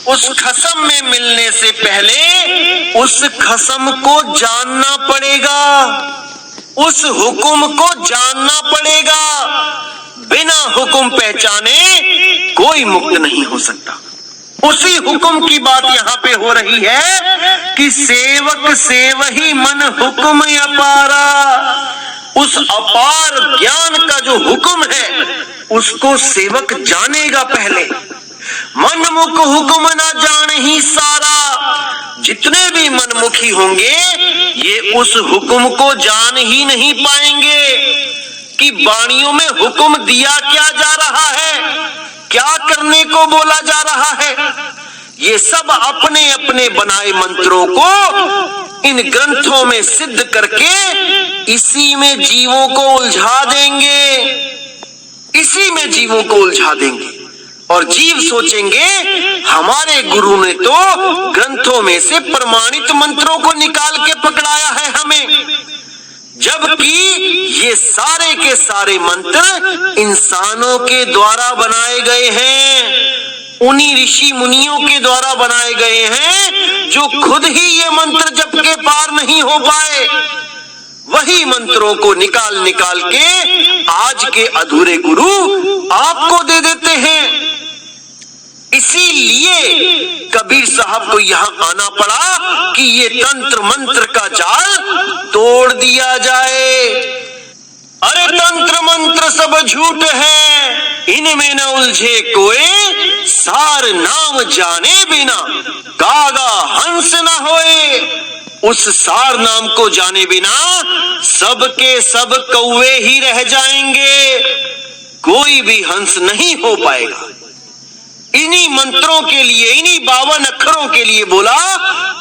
उस खसम में मिलने से पहले उस खसम को जानना पड़ेगा, उस हुक्म को जानना पड़ेगा। बिना हुक्म पहचाने कोई मुक्त नहीं हो सकता। उसी हुक्म की बात यहाँ पे हो रही है कि सेवक सेवही मन हुक्म अपारा। उस अपार ज्ञान का जो हुक्म है उसको सेवक जानेगा पहले। मनमुख हुक्म ना जान ही सारा। जितने भी मनमुखी होंगे ये उस हुक्म को जान ही नहीं पाएंगे कि वाणियों में हुक्म दिया क्या जा रहा है, क्या करने को बोला जा रहा है। ये सब अपने अपने बनाए मंत्रों को इन ग्रंथों में सिद्ध करके इसी में जीवों को उलझा देंगे, इसी में जीवों को उलझा देंगे। और जीव सोचेंगे हमारे गुरु ने तो ग्रंथों में से प्रमाणित मंत्रों को निकाल के पकड़ाया है हमें, जबकि ये सारे के सारे मंत्र इंसानों के द्वारा बनाए गए हैं, उन्हीं ऋषि मुनियों के द्वारा बनाए गए हैं जो खुद ही ये मंत्र जप के पार नहीं हो पाए। वही मंत्रों को निकाल निकाल के आज के अधूरे गुरु आपको दे देते हैं। इसीलिए कबीर साहब को यहाँ आना पड़ा कि ये तंत्र मंत्र का जाल तोड़ दिया जाए। अरे तंत्र मंत्र सब झूठ है, इनमें न उलझे कोई, सार नाम जाने बिना कागा हंस न होए। उस सार नाम को जाने बिना सबके सब कौवे ही रह जाएंगे, कोई भी हंस नहीं हो पाएगा। इन्हीं मंत्रों के लिए, इन्हीं 52 अक्षरों के लिए बोला,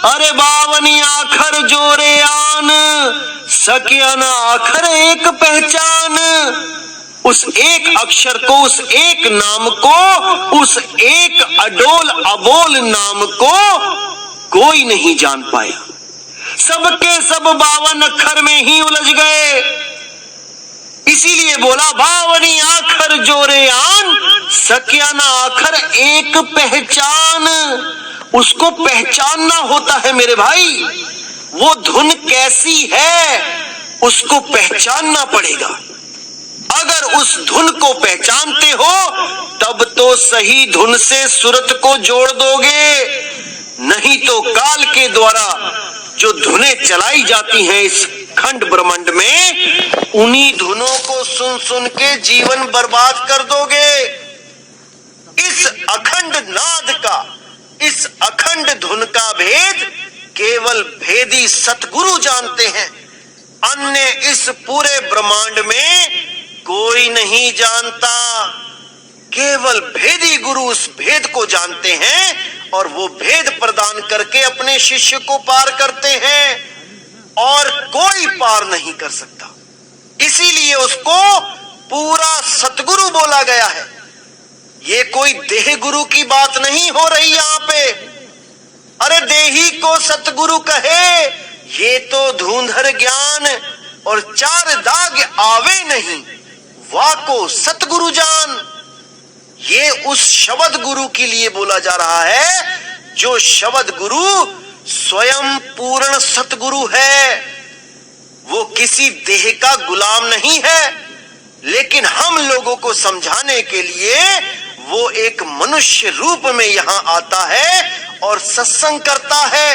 अरे 52 आखर जोरे आन, सकिया न आखर एक पहचान। उस एक अक्षर को, उस एक नाम को, उस एक अडोल अबोल नाम को कोई नहीं जान पाया। सबके सब 52 अक्षर में ही उलझ गए। इसीलिए बोला 52 आखर जोरे आन, सकिया ना आखर एक पहचान। उसको पहचानना होता है मेरे भाई, वो धुन कैसी है उसको पहचानना पड़ेगा। अगर उस धुन को पहचानते हो तब तो सही धुन से सुरत को जोड़ दोगे, नहीं तो काल के द्वारा जो धुनें चलाई जाती हैं इस खंड ब्रह्मांड में, उन्हीं धुनों को सुन सुन के जीवन बर्बाद कर दोगे। इस अखंड नाद का, इस अखंड धुन का भेद केवल भेदी सतगुरु जानते हैं। अन्य इस पूरे ब्रह्मांड में कोई नहीं जानता। केवल भेदी गुरु उस भेद को जानते हैं और वो भेद प्रदान करके अपने शिष्य को पार करते हैं, और कोई पार नहीं कर सकता। इसीलिए उसको पूरा सतगुरु बोला गया है। ये कोई देह गुरु की बात नहीं हो रही यहाँ पे। अरे देही को सतगुरु कहे, ये तो धुंधर ज्ञान और 4 दाग आवे नहीं, वाह को सतगुरु जान। ये उस शब्द गुरु के लिए बोला जा रहा है जो शब्द गुरु स्वयं पूर्ण सतगुरु है। वो किसी देह का गुलाम नहीं है, लेकिन हम लोगों को समझाने के लिए वो एक मनुष्य रूप में यहाँ आता है और सत्संग करता है,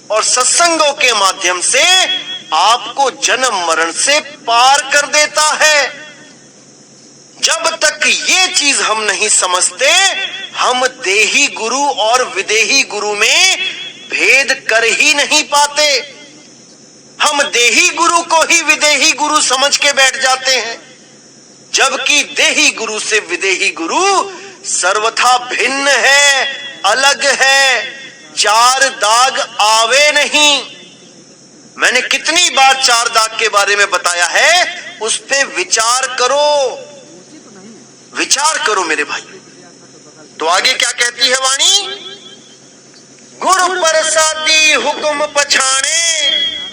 और सत्संगों के माध्यम से आपको जन्म मरण से पार कर देता है। जब तक ये चीज हम नहीं समझते, हम देही गुरु और विदेही गुरु में भेद कर ही नहीं पाते। हम देही गुरु को ही विदेही गुरु समझ के बैठ जाते हैं, जबकि देही गुरु से विदेही गुरु सर्वथा भिन्न है, अलग है, 4 दाग आवे नहीं। मैंने कितनी बार 4 दाग के बारे में बताया है, उस पे विचार करो, विचार करो मेरे भाई। तो आगे क्या कहती है वाणी? गुरु प्रसादी हुक्म पछाणे,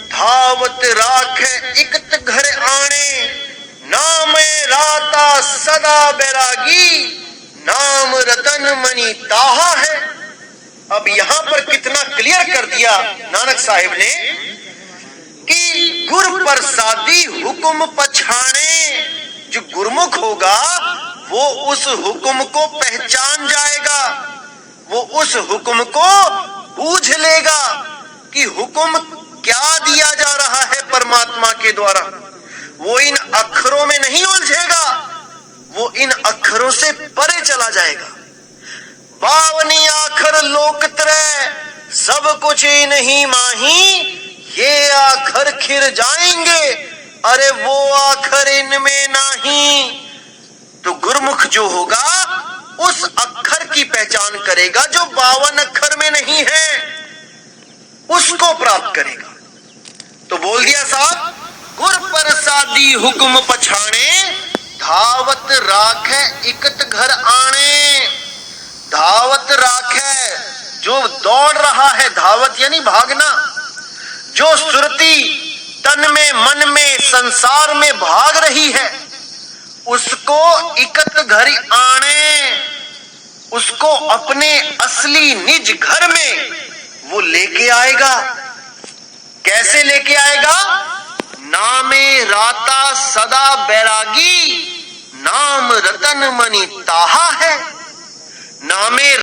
धावत राख इकत घर आणे। नाम राता सदा बैरागी, नाम रतन मणि ताहा है। अब यहां पर कितना क्लियर कर दिया नानक साहिब ने कि गुर प्रसादी हुक्म पछाणे। जो गुरमुख होगा वो उस हुक्म को पहचान जाएगा, वो उस हुक्म को बूझ लेगा कि हुक्म क्या दिया जा रहा है परमात्मा के द्वारा। वो इन अक्षरों में नहीं उलझेगा, वो इन अक्षरों से परे चला जाएगा। बावनी आखर लोकत्रय सब कुछ नहीं माही, ये आखर खिर जाएंगे अरे वो आखर इनमें नहीं। तो गुरमुख जो होगा उस अक्षर की पहचान करेगा जो 52 अक्षर में नहीं है, उसको प्राप्त करेगा। तो बोल दिया साहब, गुर प्रसादी हुक्म पछाणे, धावत राखे इकत घर आने। धावत राखे, जो दौड़ रहा है, धावत यानी भागना, जो सुरती तन में मन में संसार में भाग रही है, उसको इकत घर आने, उसको अपने असली निज घर में वो लेके आएगा। कैसे लेके आएगा? नामे राता सदा बैरागी, नाम रतन मणि ताहा है। नामे